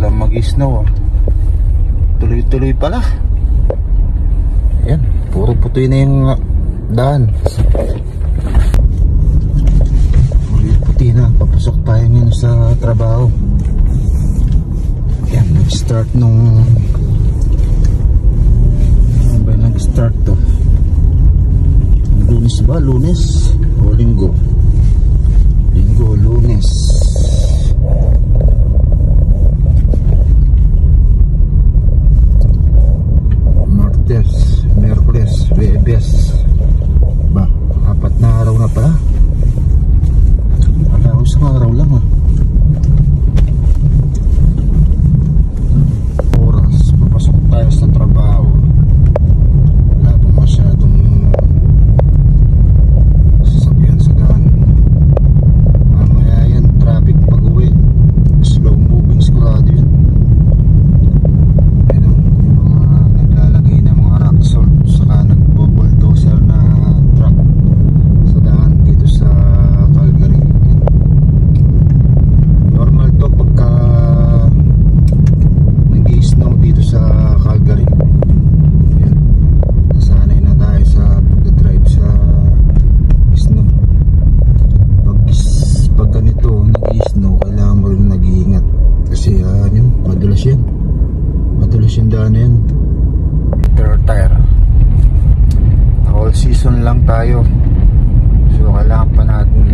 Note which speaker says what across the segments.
Speaker 1: walang mag-snow oh. Tuloy-tuloy pala. Ayan, puro putoy na yung daan. Puti na, papasok tayo ngayon sa trabaho. Ayan, nag-start nung ano ba nag-start to? Lunes ba? Lunes o linggo? Linggo, lunes. Martes, Merkules, Huwebes. Ba, 4 na araw na pala. Wala, isang araw lang ha. Oras, papasok tayo sa trabaho. Wala pa masyadong sasakyan sa daan. Mamaya yan, traffic pag uwi. Slow moving sigurado yun. Ayun, yung mga naglalagay ng mga rock salt saka nagbo-bulldozer na truck sa daan dito sa Calgary. Normal to pagka nag-i-snow dito sa Calgary. Ayan, nasanay na tayo sa pagdadrive sa snow. Pag ganito nag-i-snow, kailangan mo rin nag-iingat kasi yun, madulas yung daan na yan. Third tire, all season lang tayo, so kailangan pa natin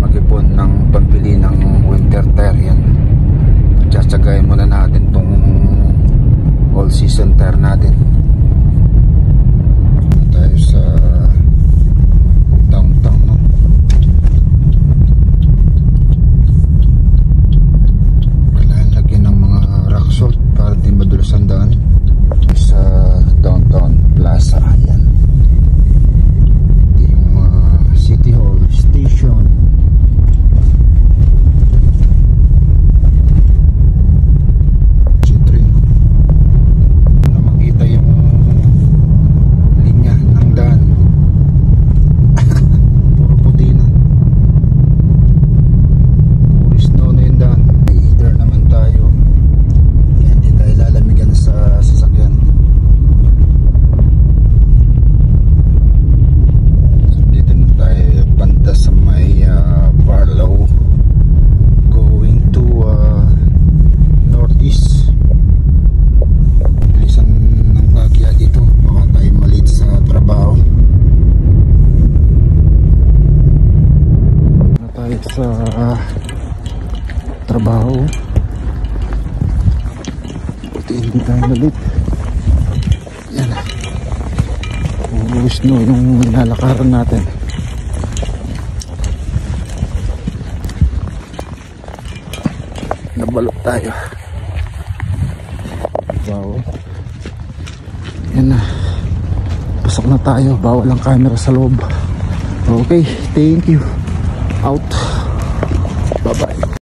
Speaker 1: mag-ipon ng pagbili ng winter tire. Yan, tsatsagayin muna natin tong all season tire natin. Tayo sa downtown, no? Kailangan lagyan ng mga rock salt para di madulas ang daan sa downtown plaza. Ayan, ito yung City Hall Station. G-train na makita yung linya ng daan. Puro puti na, puro snow na yung daan. Either naman tayo, hindi tayo lalamigan sa sasakyan. So, dito na tayo banda sa may Barlow, going to northeast. Bilisan ng bagya dito, baka tayo malate sa trabaho. Na tayo sa trabaho. Buti hindi tayo malate. Yan, puro snow yung nalakaran natin. Nabalot tayo. Wow. Yan na, pasok na tayo. Bawal ang camera sa loob. Okay, thank you. Out. Bye bye.